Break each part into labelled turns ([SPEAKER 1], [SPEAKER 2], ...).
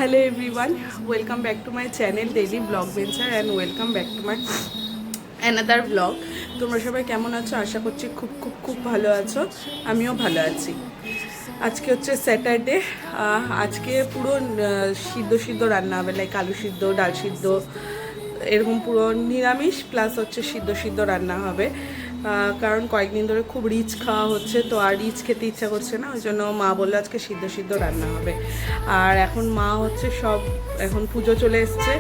[SPEAKER 1] Hello everyone, welcome back to my channel Daily Vlog Venture and welcome back to my another vlog. তোমরা সবাই কেমন আছো? আশা করছি খুব ভালো আছো। আমিও ভালো আছি। আজকে হচ্ছে স্যাটারডে। আজকে পুরো সিদ্ধ রান্না হবে, লাইক আলু সিদ্ধ, ডাল সিদ্ধ, এরকম পুরো নিরামিষ প্লাস হচ্ছে সিদ্ধ রান্না হবে। কারণ কয়েকদিন ধরে খুব রিচ খাওয়া হচ্ছে, তো আর রিচ খেতে ইচ্ছা করছে না, ওই জন্য মা বললো আজকে সিদ্ধ রান্না হবে। আর এখন মা হচ্ছে সব, এখন পুজো চলে এসছে,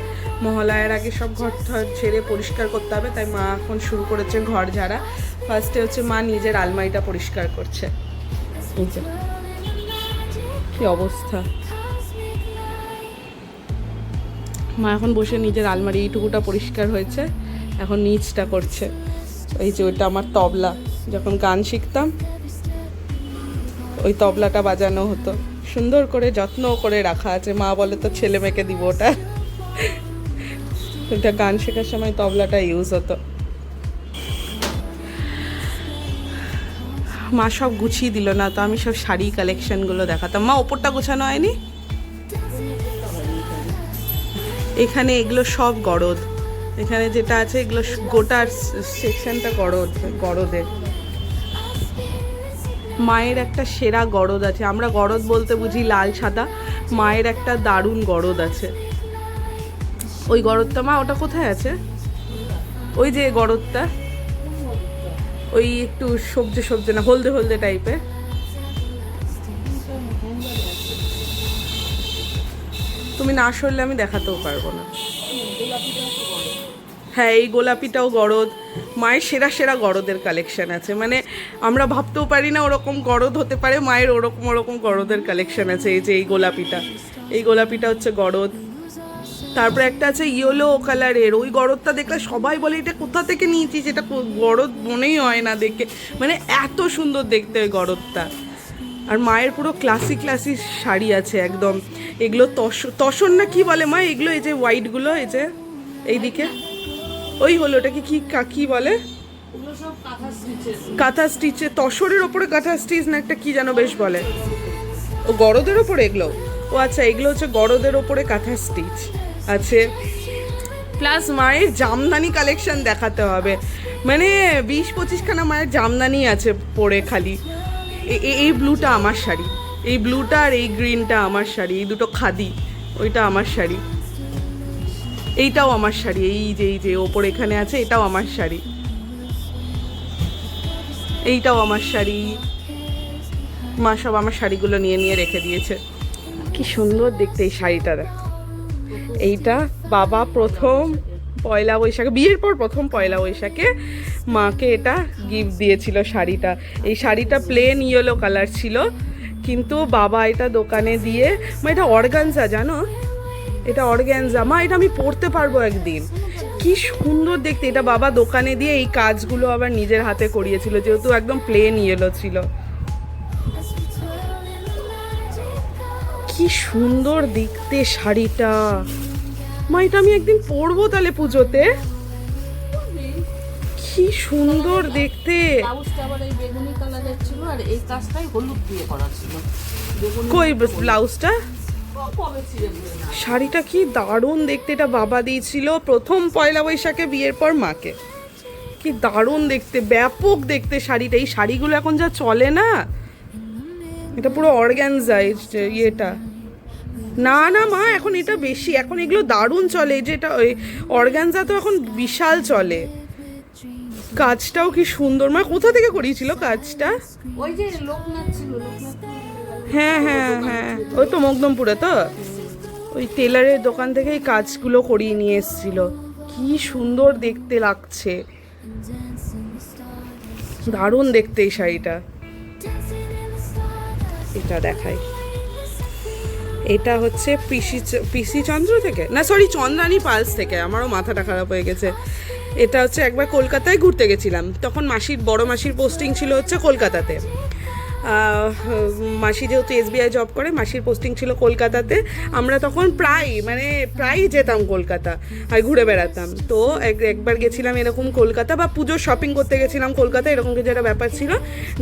[SPEAKER 1] মহালয়ার আগে সব ঘর ঝেড়ে পরিষ্কার করতে হবে, তাই মা এখন শুরু করেছে ঘর ঝাড়া। ফার্স্টে হচ্ছে মা নিজের আলমারিটা পরিষ্কার করছে। কি অবস্থা, মা এখন বসে নিজের আলমারি এইটুকুটা পরিষ্কার হয়েছে, এখন নিচটা করছে। এই যে ওইটা আমার তবলা, যখন গান শিখতাম ওই তবলাটা বাজানো হতো, সুন্দর করে যত্ন করে রাখা আছে। মা বলে তো ছেলে মেয়েকে দিব ওটা, ওইটা গান শেখার সময় তবলাটা ইউজ হতো। মা সব গুছিয়ে দিল না, তো আমি সব শাড়ি কালেকশনগুলো দেখাতাম। মা ওপরটা গোছানো হয়নি, এখানে এগুলো সব গরদ, এখানে যেটা আছে এগুলো গোটার সেকশনটা গরদের। মায়ের একটা সেরা গরদ আছে, আমরা গরদ বলতে বুঝি লাল সাদা, মায়ের একটা দারুণ গরদ আছে। ওই গরদটা মা ওটা কোথায় আছে? ওই যে গরদটা, ওই একটু সবজে না, হলদে টাইপের। তুমি না সরলে আমি দেখাতেও পারবো না। হ্যাঁ, এই গোলাপিটাও গরদ। মায়ের সেরা গরদের কালেকশন আছে, মানে আমরা ভাবতেও পারি না ওরকম গরদ হতে পারে। মায়ের ওরকম গরদের কালেকশন আছে। এই যে এই গোলাপিটা হচ্ছে গরদ। তারপরে একটা আছে ইয়েলো কালারের, ওই গরদটা দেখলে সবাই বলে এটা কোথা থেকে নিয়েছিস, এটা গরদ মনেই হয় না দেখে, মানে এত সুন্দর দেখতে ওই গরদটা। আর মায়ের পুরো ক্লাসিক শাড়ি আছে একদম, এগুলো তসর না কি বলে মা এগুলো? এই যে হোয়াইটগুলো, এই যে এইদিকে ওই হলো, ওটাকে কি বলে? কাঁথা স্টিচে, তসরের ওপরে কাঁথা স্টিচ না একটা কি যেন বেশ বলে, ও গরদের ওপরে এগুলো। ও আচ্ছা, এগুলো হচ্ছে গরদের ওপরে কাঁথা স্টিচ আছে। প্লাস মায়ের জামদানি কালেকশন দেখাতে হবে, মানে 20-25 খানা মায়ের জামদানি আছে পরে খালি। এই ব্লুটা আমার শাড়ি, এই ব্লুটা আর এই গ্রিনটা আমার শাড়ি, এই দুটো খাদি, ওইটা আমার শাড়ি, এইটাও আমার শাড়ি, এই যে ওপর এখানে আছে এটাও আমার শাড়ি, এইটাও আমার শাড়ি। মা সব আমার শাড়িগুলো নিয়ে রেখে দিয়েছে। কি সুন্দর দেখতে এই শাড়িটা, এইটা বাবা প্রথম পয়লা বৈশাখে, বিয়ের পর প্রথম পয়লা বৈশাখে মাকে এটা গিফট দিয়েছিল শাড়িটা। এই শাড়িটা প্লেন ইয়েলো কালার ছিল, কিন্তু বাবা এটা দোকানে দিয়ে, মা এটা অর্গানজা জানো, এটা অর্গানজা মা, এটা আমি পরতে পারবো একদিন। কি সুন্দর দেখতে, এটা বাবা দোকানে দিয়ে এই কাজগুলো আবার নিজের হাতে করিয়েছিল, যেহেতু একদম প্লেন ইয়েলো ছিল। কি সুন্দর দেখতে শাড়িটা, মা এটা আমি একদিন পরবো তাহলে পুজোতে। কি সুন্দর দেখতে। কই ব্লাউজটা? শাড়িটা কি দারুণ দেখতে, এটা বাবা দিয়েছিল প্রথম পয়লা বৈশাখে বিয়ের পর মাকে। কি দারুণ দেখতে, ব্যাপক দেখতে শাড়িটা। এই শাড়িগুলো এখন যা চলে না, এটা পুরো অর্গানজা ইয়েটা। না মা, এখন এটা বেশি, এখন এগুলো দারুণ চলে। যেটা ওই অর্গানজা তো এখন বিশাল চলে। কাজটাও কি সুন্দর, মা কোথা থেকে করিয়েছিল কাজটা?
[SPEAKER 2] ওই যে লোকনাথ ছিল,
[SPEAKER 1] হ্যাঁ ওই তো মকদমপুরে, তো ওই টেলারের দোকান থেকে এই কাজগুলো করিয়ে নিয়ে এসেছিল। কি সুন্দর দেখতে লাগছে, দারুণ দেখতে এই শাড়িটা। এটা দেখাই, এটা হচ্ছে পিসি চন্দ্র থেকে, না সরি চন্দ্রানী পালস থেকে, আমারও মাথাটা খারাপ হয়ে গেছে। এটা হচ্ছে একবার কলকাতায় ঘুরতে গেছিলাম, তখন বড় মাসির পোস্টিং ছিল হচ্ছে কলকাতাতে। মাসি যেহেতু SBI জব করে, মাসির পোস্টিং ছিল কলকাতাতে। আমরা তখন প্রায় যেতাম কলকাতা আর ঘুরে বেড়াতাম। তো একবার গেছিলাম এরকম কলকাতা, বা পুজোর শপিং করতে গেছিলাম কলকাতা, এরকম কিছু একটা ব্যাপার ছিল।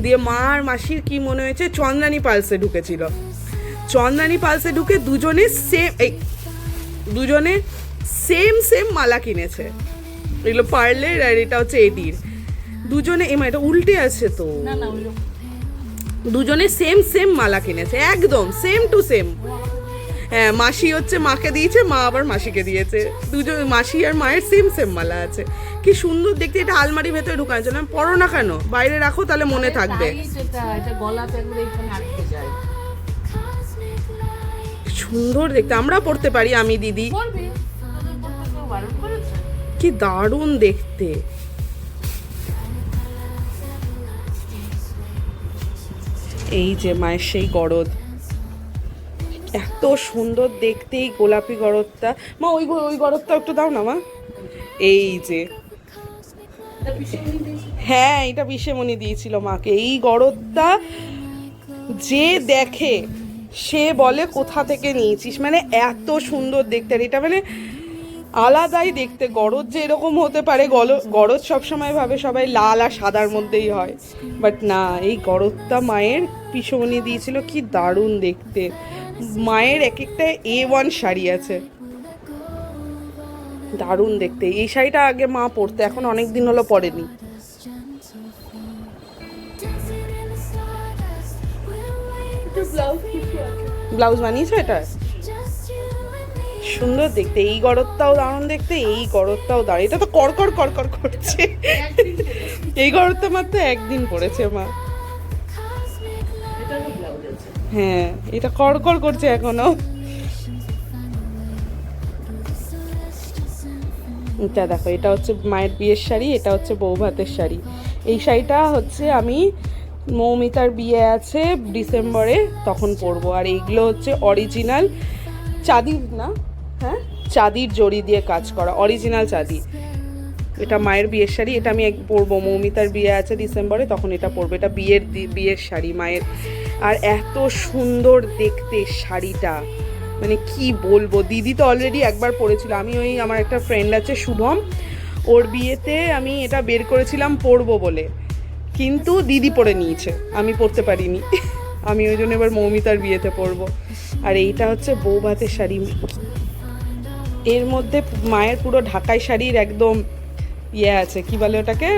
[SPEAKER 1] দিয়ে মা আর মাসির কি মনে হয়েছে চন্দ্রানী পালসে ঢুকেছিল। চন্দ্রানী পালসে ঢুকে দুজনে সেম মালা কিনেছে। এগুলো পার্লের আর এটা হচ্ছে এডির। দুজনে এটা উল্টে আছে তো,
[SPEAKER 2] না না ওই
[SPEAKER 1] দুজনে সেম মালা কিনেছে, একদম সেম টু সেম। হ্যাঁ, মাসি হচ্ছে মাকে দিয়েছে, মা আবার মাসিকে দিয়েছে। দুজন মাসি আর মায়ের সেম মালা আছে। কি সুন্দর দেখতে। এটা আলমারি ভেতরে ঢুকানো আছে না, পরো না কেন, বাইরে রাখো, তাহলে মনে থাকবে।
[SPEAKER 2] এটা গলাতে একবারে এখানে আটকে যায়।
[SPEAKER 1] সুন্দর দেখতে, আমরা পড়তে পারি, আমি দিদি।
[SPEAKER 2] করবে কেউ বারণ করেছে?
[SPEAKER 1] কি দারুণ দেখতে। এই যে মায়ের সেই গরদ, এত সুন্দর দেখতে এই গোলাপি গরদটা। মা ওই গরদটা একটু দাও না মা। এই যে,
[SPEAKER 2] এটা পিসিমণি দিয়েছে।
[SPEAKER 1] হ্যাঁ এটা পিসেমণি দিয়েছিল মাকে। এই গরদটা যে দেখে সে বলে কোথা থেকে নিয়েছিস, মানে এত সুন্দর দেখতে। আর এটা মানে আলাদাই দেখতে। গরদ যে এরকম হতে পারে, গরদ সবসময় ভাবে সবাই লাল আর সাদার মধ্যেই হয়, বাট না, এই গরদটা মায়ের পিসেমণি দিয়েছিল। কি দারুণ দেখতে। মায়ের এক একটা A1 শাড়ি আছে, দারুণ দেখতে। এই শাড়িটা আগে মা পরতে, এখন অনেক দিন হলো পরেনি। ব্লাউজ বানিয়েছো এটা, সুন্দর দেখতে। এই গরদটাও দারুণ দেখতে, এই গরদটাও দারুণ। এটা তো কড়কড় করছে। এই গরদটা মাত্র একদিন পরেছে মা।
[SPEAKER 2] এটারও ব্লাউজ আছে।
[SPEAKER 1] হ্যাঁ, এটা কড়কড় করছে এখনো। এটা দেখো, এটা হচ্ছে মায়ের বিয়ের শাড়ি, এটা হচ্ছে বউ ভাতের শাড়ি। এই শাড়িটা হচ্ছে আমি মৌমিতার বিয়ে আছে ডিসেম্বরে, তখন পরবো। আর এইগুলো হচ্ছে অরিজিনাল চাঁদির না, হ্যাঁ চাঁদির জড়ি দিয়ে কাজ করা, অরিজিনাল চাঁদি। এটা মায়ের বিয়ের শাড়ি, এটা আমি পরবো। মৌমিতার বিয়ে আছে ডিসেম্বরে, তখন এটা পরবো। এটা বিয়ের শাড়ি মায়ের। আর এত সুন্দর দেখতে শাড়িটা, মানে কি বলবো। দিদি তো অলরেডি একবার পরেছিল। আমি ওই আমার একটা ফ্রেন্ড আছে শুভম, ওর বিয়েতে আমি এটা বের করেছিলাম পরবো বলে, কিন্তু দিদি পরে নিয়েছে, আমি পরতে পারিনি। আমি ওই জন্য এবার মৌমিতার বিয়েতে পরবো। আর এইটা হচ্ছে বউ ভাতের শাড়ি। এর মধ্যে মায়ের পুরো ঢাকাই শাড়ির একদম ইয়ে আছে, কি বলে ওটাকে,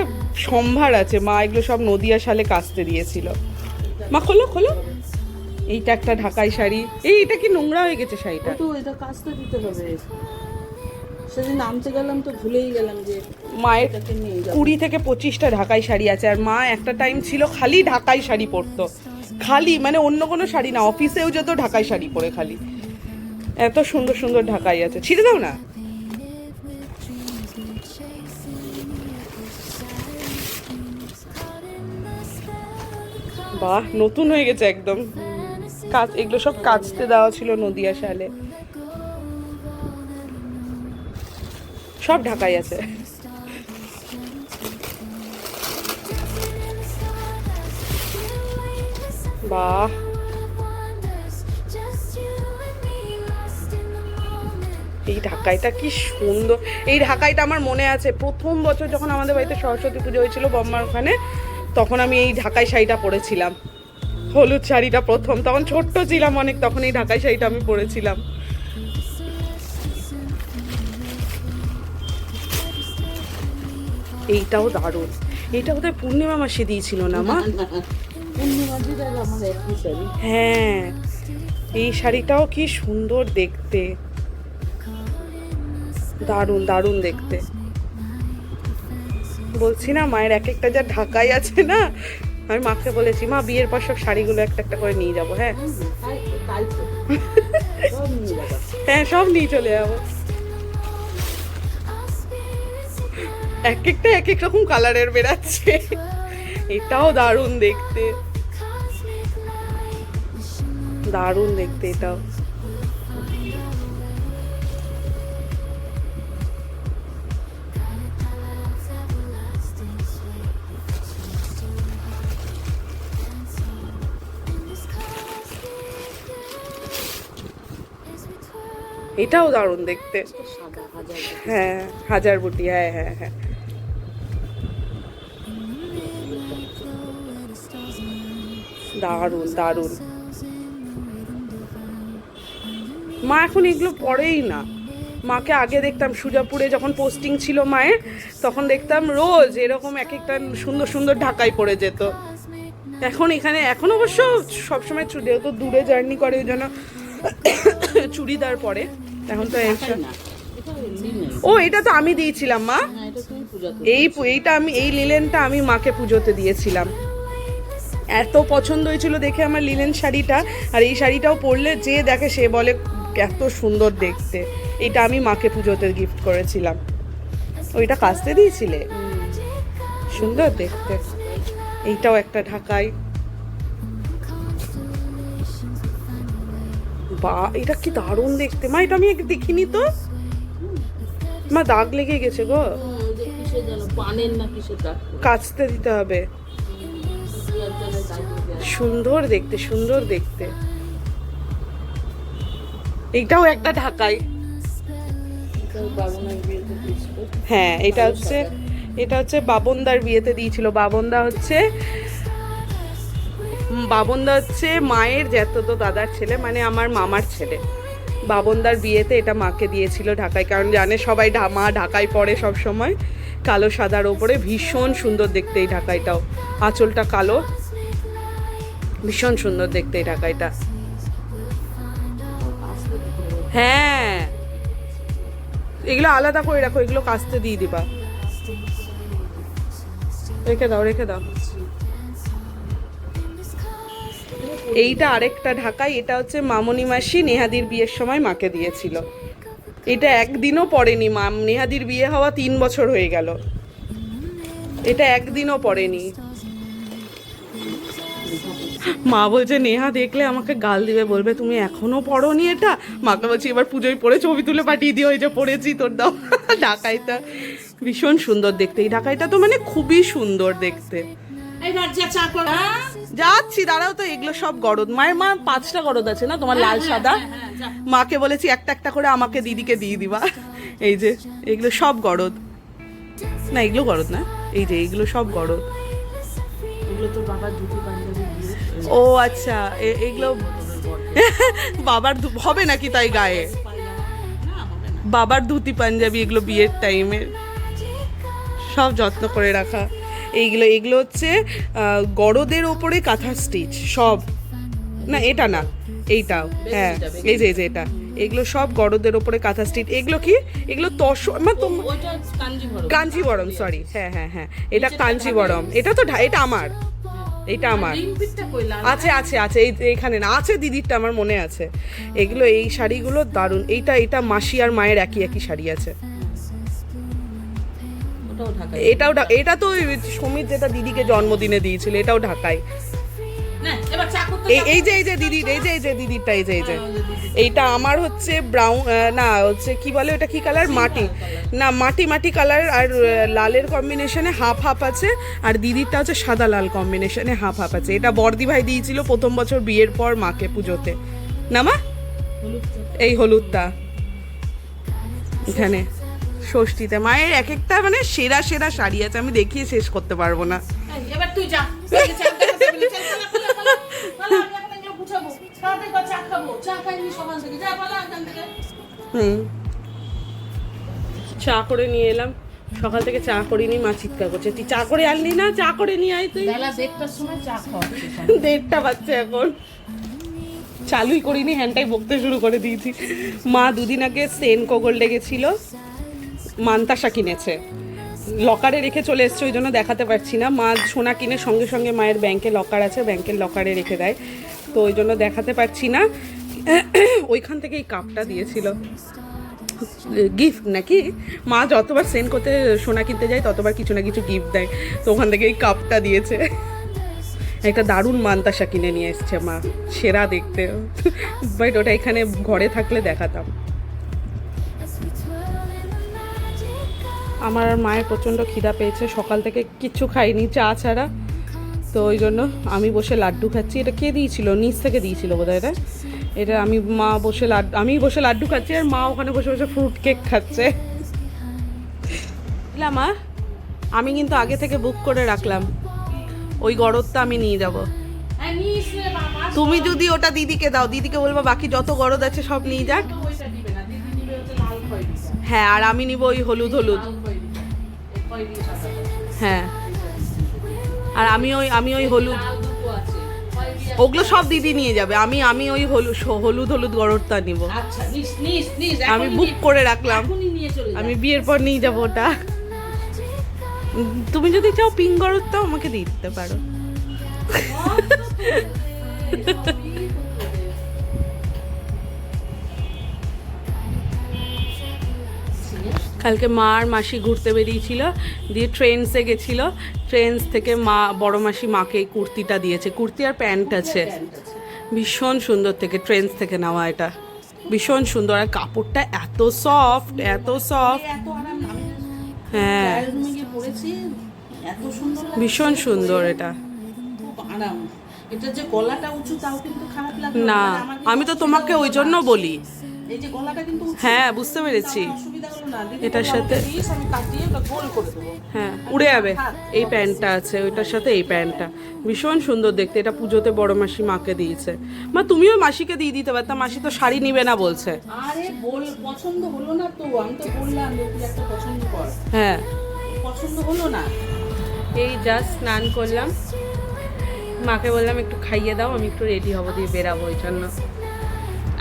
[SPEAKER 1] সম্ভার আছে। মা এগুলো সব নদিয়া শালে কাচতে দিয়েছিল। মা খোলো। এইটা একটা ঢাকাই শাড়ি। এইটা কি নোংরা হয়ে গেছে শাড়িটা।
[SPEAKER 2] তো এটা কাজটা দিতে হবে। সেদিন নামতে গেলাম তো ভুলেই গেলাম যে
[SPEAKER 1] মায়ের
[SPEAKER 2] এটাকে নিয়ে যাবো।
[SPEAKER 1] 20 থেকে 25টা ঢাকাই শাড়ি আছে। আর মা একটা টাইম ছিল খালি ঢাকাই শাড়ি পরতো, খালি, মানে অন্য কোনো শাড়ি না। অফিসেও যেত ঢাকাই শাড়ি পরে খালি। এত সুন্দর সুন্দর ঢাকাই আছে, ছিঁড়ে দাও না। বাহ, নতুন হয়ে গেছে একদম। এগুলো সব কাচতে দেওয়া ছিল নদিয়া শালে, সব ঢাকাই আছে। বাহ, এই ঢাকাইটা কি সুন্দর। এই ঢাকাইটা আমার মনে আছে, প্রথম বছর যখন আমাদের বাড়িতে সরস্বতী পুজো হয়েছিল বম্মার ওখানে, তখন আমি এই ঢাকাই শাড়িটা পরেছিলাম। হলুদ শাড়িটা প্রথম, তখন ছোট্ট ছিলাম অনেক, তখন এই ঢাকাই শাড়িটা আমি পরেছিলাম। এইটাও দারুণ। এইটা বোধহয় পূর্ণিমা মাসে দিয়েছিল না মা?
[SPEAKER 2] পূর্ণিমা দিদা আমার একই শাড়ি।
[SPEAKER 1] হ্যাঁ, এই শাড়িটাও কি সুন্দর দেখতে, দারুণ দেখতে। বলছি না, মায়ের এক একটা যা ঢাকাই আছে না, আমি মাকে বলেছি মা বিয়ের পর সব শাড়িগুলো একটা একটা করে নিয়ে যাবো। হ্যাঁ
[SPEAKER 2] তাই তো সব নিয়ে যাবা।
[SPEAKER 1] হ্যাঁ, সব নিয়ে চলে যাবো। এক একটা এক এক রকম কালারের বেরাচ্ছে। এটাও দারুণ দেখতে, দারুণ দেখতে এটাও। এটাও দারুণ দেখতে।
[SPEAKER 2] সাদা হাজার
[SPEAKER 1] হ্যাঁ, হাজার বুটি, হ্যাঁ। দারুণ। মা এখন এগুলো পরেই না। মাকে আগে দেখতাম সুজাপুরে যখন পোস্টিং ছিল মায়ের, তখন দেখতাম রোজ এরকম এক একটা সুন্দর সুন্দর ঢাকায় পড়ে যেত। এখন এখানে এখন অবশ্য সবসময় যেহেতু দূরে জার্নি করে ওই জন্য চুড়িদার পরে। এখন তো ও এটা তো আমি দিয়েছিলাম মা, এই লিলেনটা আমি মাকে পুজোতে দিয়েছিলাম। এত পছন্দ হয়েছিল দেখে আমার লিলেন শাড়িটা, আর এই শাড়িটাও পরলে যে দেখে সে বলে এত সুন্দর দেখতে। এটা আমি মাকে পুজোতে গিফট করেছিলাম। ওইটা কাচতে দিয়েছিলে, সুন্দর দেখতে। এইটাও একটা ঢাকাই। বা এটা কি দারুণ দেখতে মা, এটা আমি দেখিনি তো মা, দাগ লেগে গেছে গো, কাচতে দিতে হবে। সুন্দর দেখতে, সুন্দর দেখতে। এইটাও একটা ঢাকাই। হ্যাঁ এটা হচ্ছে বাবনদার বিয়েতে দিয়েছিল। বাবনদা হচ্ছে মায়ের জ্যাঠতো দাদার ছেলে, মানে আমার মামার ছেলে। বাবনদার বিয়েতে এটা মাকে দিয়েছিল ঢাকায়, কারণ জানে সবাই মা ঢাকায় পরে সব সময়, কালো সাদার ওপরে। ভীষণ সুন্দর দেখতে এই ঢাকাইটাও, আঁচলটা কালো, ভীষণ সুন্দর দেখতে এই ঢাকাইটা। হ্যাঁ এগুলো আলাদা করে রাখো, এগুলো কাচতে দিয়ে দিবা। রেখে দাও। এইটা আরেকটা ঢাকাই। এটা হচ্ছে মামনি মাসি নেহাদির বিয়ের সময় মাকে দিয়েছিল। এটা একদিনও পরেনি, নেহাদির বিয়ে হওয়া 3 বছর হয়ে গেল, এটা একদিনও পরেনি। মা বলছে নেহা দেখলে আমাকে গাল দিবে, বলবে তুমি এখনো পরোনি এটা। মাকে বলছি এবার পুজোয় পরে ছবি তুলে পাঠিয়ে দিও, এই যে পরেছি তোর দাও। ঢাকাইটা ভীষণ সুন্দর দেখতে, এই ঢাকাইটা তো মানে খুবই সুন্দর দেখতে। যাচ্ছি দাঁড়াও তো, এগুলো সব গরদ। মায়ের 5টা গরদ আছে না তোমার, লাল সাদা। মাকে বলেছি একটা একটা করে আমাকে দিদিকে দিয়ে দিবা। এই যে এগুলো সব গরদ না, এগুলো গরদ না, এই যে এগুলো সব গরদ। ও আচ্ছা, এগুলো বাবার হবে নাকি তাই গায়ে? বাবার ধুতি পাঞ্জাবি এগুলো বিয়ের টাইমের, সব যত্ন করে রাখা। এগুলো হচ্ছে গরদের ওপরে কাঁথা স্টিচ সব। না এটা না, এইটাও। হ্যাঁ এই যে এটা, এগুলো সব গরদের ওপরে কাঁথা স্টিচ। এগুলো কি? এগুলো কাঞ্জিবরম, সরি। হ্যাঁ এটা কাঞ্জিবরম। এটা তো এটা আমার, এটা আমার আছে এখানে না, আছে দিদিরটা আমার মনে আছে। এগুলো এই শাড়িগুলো দারুণ। এটা মাসি আর মায়ের একই শাড়ি আছে। এটা তো সমীর যেটা দিদিকে জন্মদিনে দিয়েছিল, এটাও ঢাকায়। এই যে দিদিরটা, এই যে এইটা আমার হচ্ছে ব্রাউন, না হচ্ছে কি বলে ওটা, কি কালার, মাটি কালার আর লালের কম্বিনেশনে হাফ আছে। আর দিদিরটা হচ্ছে সাদা লাল কম্বিনেশনে হাফ আছে। এটা বর্দি ভাই দিয়েছিল প্রথম বছর বিয়ের পর মাকে পুজোতে, না মা? এই হলুদটা এখানে ষষ্ঠীতে। মায়ের এক একটা মানে সেরা শাড়ি আছে, আমি দেখিয়ে শেষ করতে পারবো না।
[SPEAKER 3] এবার তুই যা,
[SPEAKER 1] চা করে নিয়ে এলাম, সকাল থেকে চা করিনি। মা চিৎকার করছে তুই চা করে আনলি না, চা করে নিয়ে আয় তুই।
[SPEAKER 3] 1:30টার সময় চা খাওয়া,
[SPEAKER 1] 1:30 বাজছে এখন, চালুই করিনি, হ্যান্ডটাই বকতে শুরু করে দিয়েছি। মা দুদিন আগে সেনকো গোল্ডে গেছিল, মান্তাসা কিনেছে, লকারে রেখে চলে এসছে, ওই জন্য দেখাতে পারছি না। মা সোনা কিনে সঙ্গে সঙ্গে মায়ের ব্যাংকে লকার আছে, ব্যাংকের লকারে রেখে দেয়, তো ওই জন্য দেখাতে পারছি না। ওইখান থেকে এই কাপটা দিয়েছিল গিফট নাকি। মা যতবার সেন্ড করতে সোনা কিনতে যায় ততবার কিছু না কিছু গিফট দেয়, তো ওখান থেকে এই কাপটা দিয়েছে। একটা দারুণ মান্তাসা কিনে নিয়ে এসছে মা, সেরা দেখতে। বাট ওটা এখানে ঘরে থাকলে দেখাতাম। আমার মায়ের প্রচণ্ড খিদা পেয়েছে, সকাল থেকে কিচ্ছু খাইনি চা ছাড়া, তো ওই জন্য আমি বসে লাড্ডু খাচ্ছি। এটা কে দিয়েছিল? নিচ থেকে দিয়েছিল বোধহয় এটা আমি বসে লাড্ডু খাচ্ছি, আর মা ওখানে বসে বসে ফ্রুট কেক খাচ্ছে। মা আমি কিন্তু আগে থেকে বুক করে রাখলাম, ওই গরদটা আমি নিয়ে যাব।
[SPEAKER 3] নিস রে বাবা।
[SPEAKER 1] তুমি যদি ওটা দিদিকে দাও, দিদিকে বলবো বাকি যত গরদ আছে সব নিয়ে যাক।
[SPEAKER 3] ওইটা দিবে না, দিদি দিবে হচ্ছে লাল খয়েরিটা।
[SPEAKER 1] হ্যাঁ, আর আমি নিব ওই হলুদ হলুদ।
[SPEAKER 3] লাল খয়েরিটা। এই খয়েরি সাদা।
[SPEAKER 1] হ্যাঁ, আর আমি ওই হলুদ,
[SPEAKER 3] লাল দুটো আছে। খয়েরি আর-
[SPEAKER 1] ওগুলো সব দিদি নিয়ে যাবে। আমি ওই হলুদ হলুদ গরদটা নিব।
[SPEAKER 3] আচ্ছা, নিস।
[SPEAKER 1] আমি
[SPEAKER 3] এখনই
[SPEAKER 1] বুক
[SPEAKER 3] নিয়ে-
[SPEAKER 1] করে রাখলাম,
[SPEAKER 3] এখনই নিয়ে চলে যা।
[SPEAKER 1] আমি বিয়ের পর নিয়ে যাবো ওটা। তুমি যদি চাও পিঙ্ক গরদটাও আমাকে দিয়ে দিতে পারো। কালকে মা আর মাসি ঘুরতে বেরিয়েছিল, দিয়ে ট্রেন্সে গেছিল। ট্রেন্স থেকে মা, বড় মাসি মাকে এই কুর্তিটা দিয়েছে। কুর্তি আর প্যান্ট আছে, ভীষণ সুন্দর, থেকে ট্রেন্স থেকে নেওয়া এটা, ভীষণ সুন্দর। আর কাপড়টা এত সফট, এত সফট।
[SPEAKER 2] এত আরাম, আমি
[SPEAKER 1] হ্যাঁ,
[SPEAKER 2] ট্রায়াল রুমে গিয়ে পড়েছি, এত সুন্দর লাগছে।
[SPEAKER 1] ভীষণ সুন্দর এটা।
[SPEAKER 2] খুব আরাম। এটা যে গলাটা উঁচু তাও কিন্তু খারাপ লাগে
[SPEAKER 1] না, আমি তো তোমাকে ওই জন্য বলি।
[SPEAKER 2] এই যে গলাটা কিন্তু উঁচু,
[SPEAKER 1] হ্যাঁ, বুঝতে পেরেছি।
[SPEAKER 2] আমার অসুবিধা হলো না। দিদি
[SPEAKER 1] এটার
[SPEAKER 2] বললো,
[SPEAKER 1] সাথে-
[SPEAKER 2] আমাকে দিস, আমি কাটিয়ে ওটা গোল করে দেবো।
[SPEAKER 1] হ্যাঁ, উড়ে যাবে। এই প্যান্টটা আছে, ওইটার সাথে এই প্যান্টটা ভীষণ সুন্দর দেখতে। এটা পুজোতে বড় মাসি মাকে দিয়েছে। মা, তুমিও মাসিকে দিয়ে দিতে পারতা, মাসি তো শাড়ি নিবে না বলছে।
[SPEAKER 2] আরে পছন্দ হলো না তো, আমি তো বললাম যে তুই একটা পছন্দ কর,
[SPEAKER 1] হ্যাঁ,
[SPEAKER 2] পছন্দ হলো না।
[SPEAKER 1] এই জাস্ট স্নান করলাম, মাকে বললাম একটু খাইয়ে দাও, আমি একটু রেডি হবো, দিয়ে বেরাবো। ওই জন্য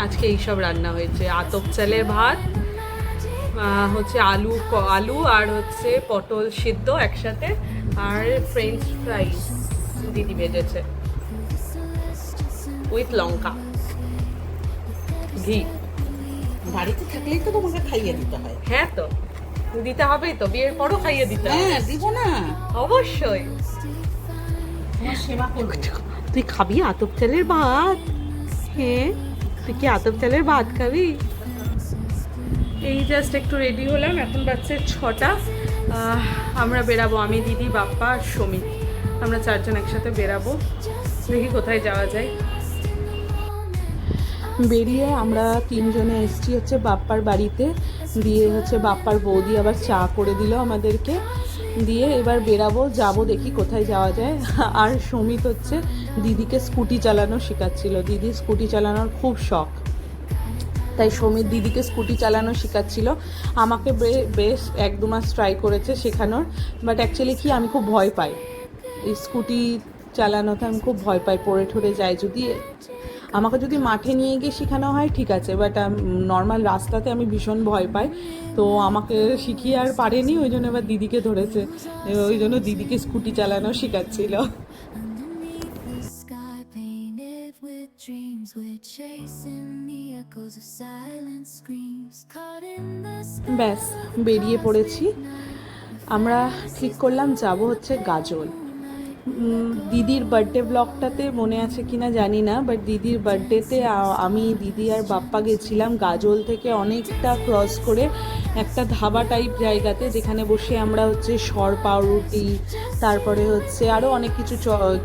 [SPEAKER 1] আজকে এইসব রান্না হয়েছে। আতপ চালের ভাত, হচ্ছে আলু আর হচ্ছে পটল সিদ্ধ একসাথে, আর ফ্রেঞ্চ ফ্রাইস দিদি ভেজেছে উইথ লঙ্কা, ঘি।
[SPEAKER 2] বাড়িতে থাকলেই তো তোমাকে খাইয়ে দিতে হয়।
[SPEAKER 1] হ্যাঁ, তো দিতে হবেই তো, বিয়ের পরও খাইয়ে দিতে হবে।
[SPEAKER 2] হ্যাঁ, দিব না,
[SPEAKER 1] অবশ্যই।
[SPEAKER 2] তোমার সেবা করবো।
[SPEAKER 1] তুই খাবি আতপ চালের ভাত? হ্যাঁ, তুই কি আতপ চালের ভাত খাবি? এই জাস্ট একটু রেডি হলাম, এখন বাজছে 6টা। আমরা বেরাবো, আমি, দিদি, বাপ্পা আর সুমিত, আমরা 4জন একসাথে বেরাবো। দেখি কোথায় যাওয়া যায়। বেরিয়ে আমরা 3জনে এসেছি হচ্ছে বাপ্পার বাড়িতে, দিয়ে হচ্ছে বাপ্পার বৌদি আবার চা করে দিল আমাদেরকে, দিয়ে এবার বেরাবো, যাব দেখি কোথায় যাওয়া যায়। আর সুমিত হচ্ছে দিদিকে স্কুটি চালানো শেখাচ্ছিল। দিদির স্কুটি চালানোর খুব শখ, তাই সুমিত দিদিকে স্কুটি চালানো শেখাচ্ছিল। আমাকে বেশ 1-2 মাস ট্রাই করেছে শেখানোর, বাট অ্যাকচুয়ালি কি, আমি খুব ভয় পাই এই স্কুটি চালানোতে, আমি খুব ভয় পাই, পড়ে ঠরে যায় যদি। আমাকে যদি মাঠে নিয়ে গিয়ে শেখানো হয় ঠিক আছে, বাট নর্মাল রাস্তাতে আমি ভীষণ ভয় পাই। তো আমাকে শিখিয়ে আর পারেনি, ওই জন্য এবার দিদিকে ধরেছে, ওই জন্য দিদিকে স্কুটি চালানো শেখাচ্ছিল।
[SPEAKER 4] Sky painted with dreams, we're chasing the echoes of silent screams, caught in the sky.
[SPEAKER 1] ব্যাস, বেরিয়ে পড়েছি। আমরা ঠিক করলাম যাব হচ্ছে গাজল। দিদির বার্থডে ব্লগটাতে মনে আছে কিনা জানি না, বাট দিদির বার্থডেতে আমি, দিদি আর বাপ্পা গেছিলাম গাজল থেকে অনেকটা ক্রস করে একটা ধাবা টাইপ জায়গাতে, যেখানে বসে আমরা হচ্ছে সর পাউরুটি, তারপরে হচ্ছে আরও অনেক কিছু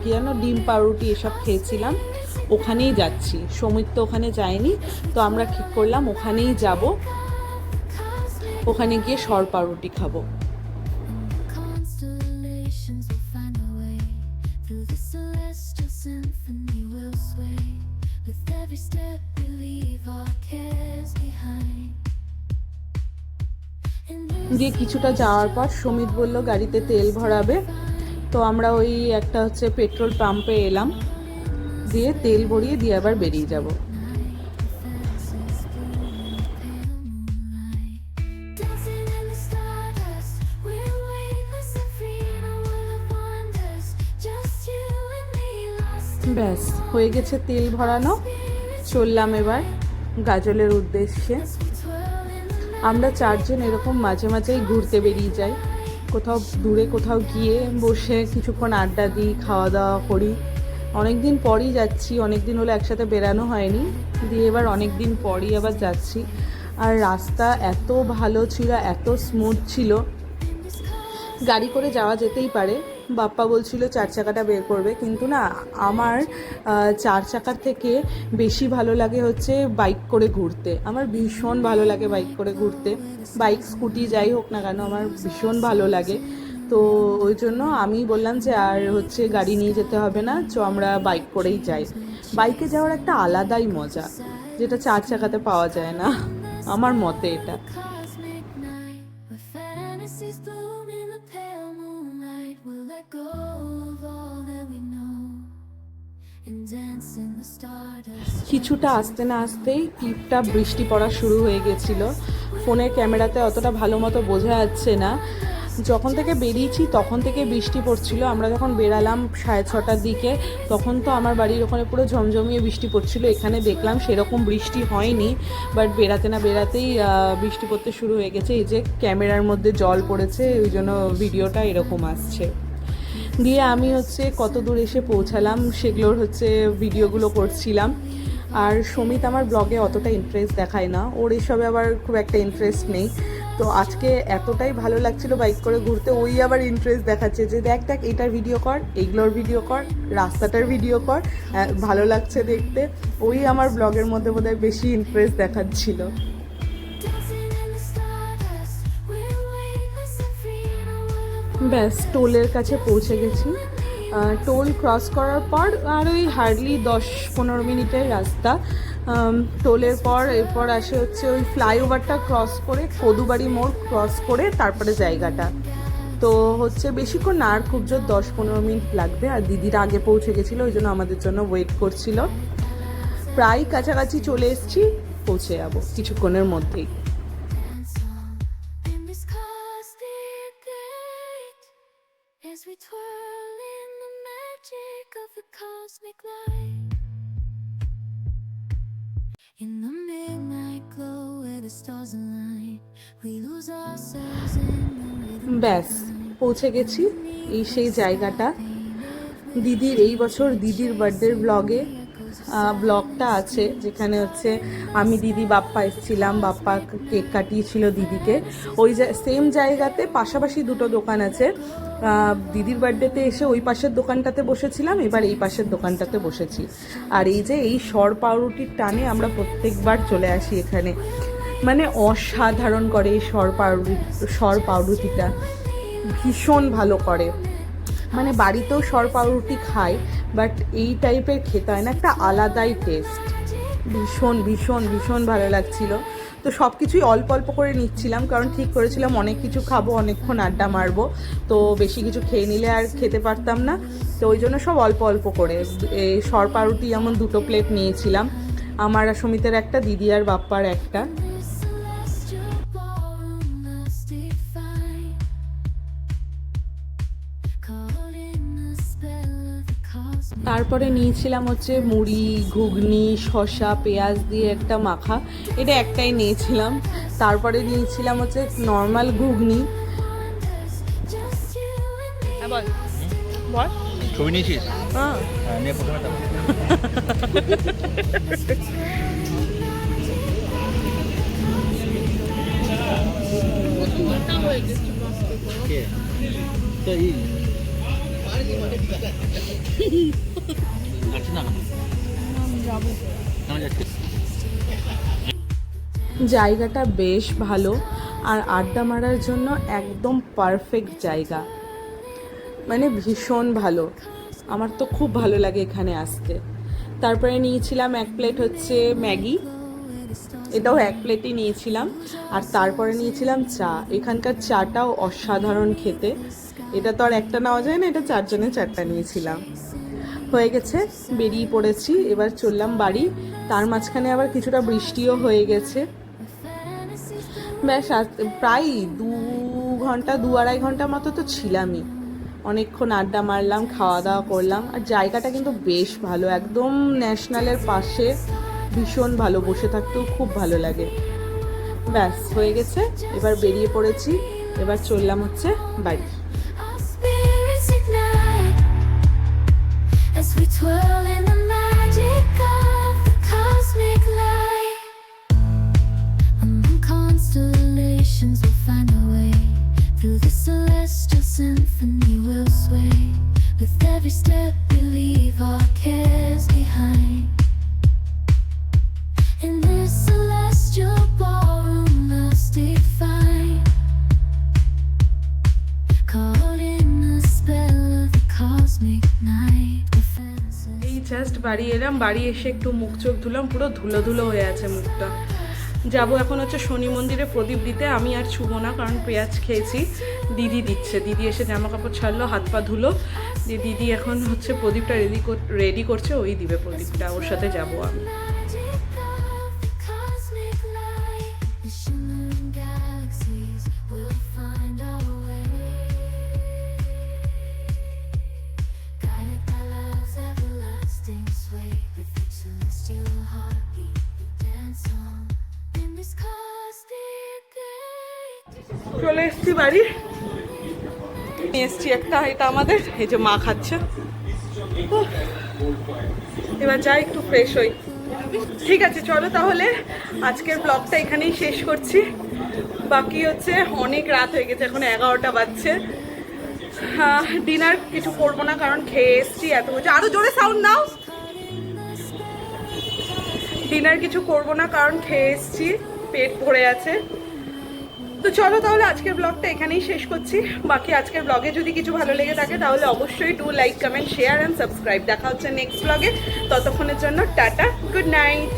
[SPEAKER 1] কী যেন ডিম পাউরুটি এসব খেয়েছিলাম। ওখানেই যাচ্ছি, সমীর তো ওখানে যায়নি, তো আমরা ঠিক করলাম ওখানেই যাব, ওখানে গিয়ে সর পাউরুটি খাবো।
[SPEAKER 4] Constellations will find a way through the celestial symphony. We'll sway with every step we leave our cares behind.
[SPEAKER 1] দিয়ে কিছুটা যাওয়ার পর সুমিত বলল গাড়িতে তেল ভরাবে, তো আমরা ওই একটা হচ্ছে পেট্রোল পাম্পে এলাম, দিয়ে তেল ভরিয়ে দিয়ে আবার বেরিয়ে যাব।
[SPEAKER 4] Dancing in the stardust, we're weightless and free in a world of wonders. Just you and me lost in
[SPEAKER 1] ব্যাস, হয়ে গেছে তেল ভরানো, চললাম এবার গাজলের উদ্দেশ্যে।
[SPEAKER 4] twirling.
[SPEAKER 1] আমরা 4জন এরকম মাঝে মাঝেই ঘুরতে বেরিয়ে যাই, কোথাও দূরে কোথাও গিয়ে বসে কিছুক্ষণ আড্ডা দিই, খাওয়া দাওয়া করি। অনেক দিন পরই যাচ্ছি, অনেক দিন হলো একসাথে বেরানো হয়নি, দিয়ে এবার অনেক দিন পরই আবার যাচ্ছি। আর রাস্তা এত ভালো ছিল, এত স্মুথ ছিল, গাড়ি করে যাওয়া যেতেই পারে। বাপ্পা বলছিল 4 চাকাটা বের করবে, কিন্তু না, আমার 4 চাকার থেকে বেশি ভালো লাগে হচ্ছে বাইক করে ঘুরতে। আমার ভীষণ ভালো লাগে বাইক করে ঘুরতে, বাইক স্কুটি যাই হোক না কেন আমার ভীষণ ভালো লাগে। তো ওই জন্য আমি বললাম যে আর হচ্ছে গাড়ি নিয়ে যেতে হবে না, তো আমরা বাইক করেই যাই। বাইকে যাওয়ার একটা আলাদাই মজা, যেটা 4 চাকাতে পাওয়া যায় না, আমার মতে এটা।
[SPEAKER 4] Cosmic night, where fantasies bloom in the pale moonlight. We'll let go of all that we know and dance in the stardust.
[SPEAKER 1] কিছুটা আসতে না আসতেই টিপটা বৃষ্টি পড়া শুরু হয়ে গেছিল। ফোনের ক্যামেরাতে অতটা ভালো মতো বোঝা যাচ্ছে না। যখন থেকে বেরিয়েছি তখন থেকে বৃষ্টি পড়ছিল। আমরা যখন বেরালাম 6:30টার দিকে, তখন তো আমার বাড়ির ওখানে পুরো ঝমঝমিয়ে বৃষ্টি পড়ছিল। এখানে দেখলাম সেরকম বৃষ্টি হয়নি, বাট বেরাতে না বেরাতেই বৃষ্টি পড়তে শুরু হয়ে গেছে। এই যে ক্যামেরার মধ্যে জল পড়েছে, ওই জন্য ভিডিওটা এরকম আসছে। দিয়ে আমি হচ্ছে কত দূর এসে পৌঁছালাম সেগুলোর হচ্ছে ভিডিওগুলো করছিলাম। আর সমিত আমার ব্লগে অতটা ইন্টারেস্ট দেখায় না, ওর এসবে আবার খুব একটা ইন্টারেস্ট নেই। তো আজকে এতটাই ভালো লাগছিল বাইক করে ঘুরতে, ওই আবার ইন্টারেস্ট দেখাচ্ছে যে দেখ দেখ এটার ভিডিও কর, এইগুলোর ভিডিও কর, রাস্তাটার ভিডিও কর, ভালো লাগছে দেখতে। ওই আমার ব্লগের মধ্যে বোধহয় বেশি ইন্টারেস্ট দেখাচ্ছিল।
[SPEAKER 4] Dancing in the stardust, we're weightless and free in a world of
[SPEAKER 1] ব্যাস টোলের কাছে পৌঁছে গেছি। টোল ক্রস করার পর আর ওই হার্ডলি 10-15 মিনিটের রাস্তা। টোলের পর এরপর আসে হচ্ছে ওই ফ্লাইওভারটা ক্রস করে কদুবাড়ি মোড় ক্রস করে তারপরে জায়গাটা। তো হচ্ছে বেশিক্ষণ না, আর খুব জোর 10-15 মিনিট লাগবে। আর দিদিরা আগে পৌঁছে গেছিলো, ওই জন্য আমাদের জন্য ওয়েট করছিল। প্রায় কাছাকাছি চলে এসেছি, পৌঁছে যাবো কিছুক্ষণের মধ্যেই।
[SPEAKER 4] song in this cosmic light as we twirl in the magic of the cosmic light. In the midnight glow where the stars align, we lose ourselves in the rhythm.
[SPEAKER 1] ব্যাস পৌঁছে গেছি, এই সেই জায়গাটা। দিদির এই বছর দিদির বার্থডের ব্লগটা আছে, যেখানে হচ্ছে আমি, দিদি, বাপ্পা এসেছিলাম। বাপ্পা কেক কাটিয়েছিল দিদিকে। ওই সেম জায়গাতে পাশাপাশি দুটো দোকান আছে। দিদির বার্থডেতে এসে ওই পাশের দোকানটাতে বসেছিলাম, এবার এই পাশের দোকানটাতে বসেছি। আর এই যে এই সর পাউরুটির টানে আমরা প্রত্যেকবার চলে আসি এখানে। মানে অসাধারণ করে এই সর পাউরুটিটা, ভীষণ ভালো করে। মানে বাড়িতেও সর পাউরুটি খাই, বাট এই টাইপের খেতে হয় না, একটা আলাদাই টেস্ট। ভীষণ ভীষণ ভীষণ ভালো লাগছিল। তো সব কিছুই অল্প অল্প করে নিচ্ছিলাম, কারণ ঠিক করেছিলাম অনেক কিছু খাবো, অনেকক্ষণ আড্ডা মারবো, তো বেশি কিছু খেয়ে নিলে আর খেতে পারতাম না। তো ওই জন্য সব অল্প অল্প করে এই সর পাউরুটি যেমন 2 প্লেট নিয়েছিলাম, আমার আর সমিতের একটা, দিদি আর বাপ্পার একটা।
[SPEAKER 4] Celestial ballroom mystic fine, caught in the spell of the cosmic.
[SPEAKER 1] তারপরে নিয়েছিলাম হচ্ছে মুড়ি, ঘুগনি, শসা, পেঁয়াজ দিয়ে একটা মাখা, এটা একটাই নিয়েছিলাম। তারপরে নিয়েছিলাম হচ্ছে normal ghugni.
[SPEAKER 4] Just you and me.
[SPEAKER 1] বল।
[SPEAKER 5] ছবি নিয়েছিস?
[SPEAKER 1] হ্যাঁ,
[SPEAKER 5] হ্যাঁ, নিয়ে প্রথমে তো কে? তো এই যাচ্ছি না কেন যাচ্ছিস?
[SPEAKER 1] জায়গাটা বেশ ভালো, আর আড্ডা মারার জন্য একদম পারফেক্ট জায়গা, মানে ভীষণ ভালো। আমার তো খুব ভালো লাগে এখানে আসতে। তারপরে নিয়েছিলাম 1 প্লেট হচ্ছে ম্যাগি, এটাও 1 প্লেটই নিয়েছিলাম। আর তারপরে নিয়েছিলাম চা। এখানকার চাটাও অসাধারণ খেতে, এটা তো আর একটা নেওয়া যায় না, এটা 4 জনের 4টা নিয়েছিলাম। হয়ে গেছে, বেরিয়ে পড়েছি, এবার চললাম বাড়ি। তার মাঝখানে আবার কিছুটা বৃষ্টিও হয়ে গেছে। ব্যাস প্রায় 2-2.5 ঘন্টা মতো তো ছিলামই। অনেকক্ষণ আড্ডা মারলাম, খাওয়া দাওয়া করলাম। আর জায়গাটা কিন্তু বেশ ভালো, একদম ন্যাশনালের পাশে, ভীষণ ভালো, বসে থাকতেও খুব ভালো লাগে। ব্যাস হয়ে গেছে, এবার বেরিয়ে পড়েছি, এবার চললাম হচ্ছে বাড়ি।
[SPEAKER 4] Our spirits ignite as we twirl in the magic of the cosmic light. Among constellations we'll find our way. Through the celestial symphony we'll sway. With every step we leave our cares behind. In this celestial ballroom mystic fine, caught
[SPEAKER 1] বাড়ি এলাম, বাড়ি এসে একটু মুখ চোখ ধুলাম, পুরো ধুলো ধুলো হয়ে আছে মুখটা। যাবো এখন হচ্ছে শনি মন্দিরে প্রদীপ দিতে, আমি আর ছুবো না কারণ পেঁয়াজ খেয়েছি। দিদি দিচ্ছে, দিদি এসে জামা কাপড় ছাড়লো, হাত পা ধুলো, দিয়ে দিদি এখন হচ্ছে প্রদীপটা রেডি করছে, ওই দিবে প্রদীপটা, ওর সাথে যাবো আমি।
[SPEAKER 4] Cosmic light, the shimmering galaxies will find our way. Guided by love's everlasting sway, with each celestial heartbeat we dance on in this cosmic day.
[SPEAKER 1] চলে এসছি বাড়ি, নিয়ে এসছি একটা, এটা আমাদের, এই যে মা খাচ্ছে। উফ, এবার যাই একটু ফ্রেশ হই। ঠিক আছে চলো তাহলে আজকের ব্লগটা এখানেই শেষ করছি। বাকি হচ্ছে অনেক রাত হয়ে গেছে, এখন 11টা বাজছে। ডিনার কিছু করবো না কারণ খেয়ে এসছি এত কিছু। আরো জোরে সাউন্ড নাও। ডিনার কিছু করবো না কারণ খেয়ে এসছি, পেট ভরে আছে। তো চলো তাহলে আজকের ব্লগটা এখানেই শেষ করছি। বাকি আজকের ব্লগে যদি কিছু ভালো লেগে থাকে তাহলে অবশ্যই do like, comment, share and subscribe. দেখা হচ্ছে নেক্সট ব্লগে, ততক্ষণের জন্য টাটা, গুড নাইট।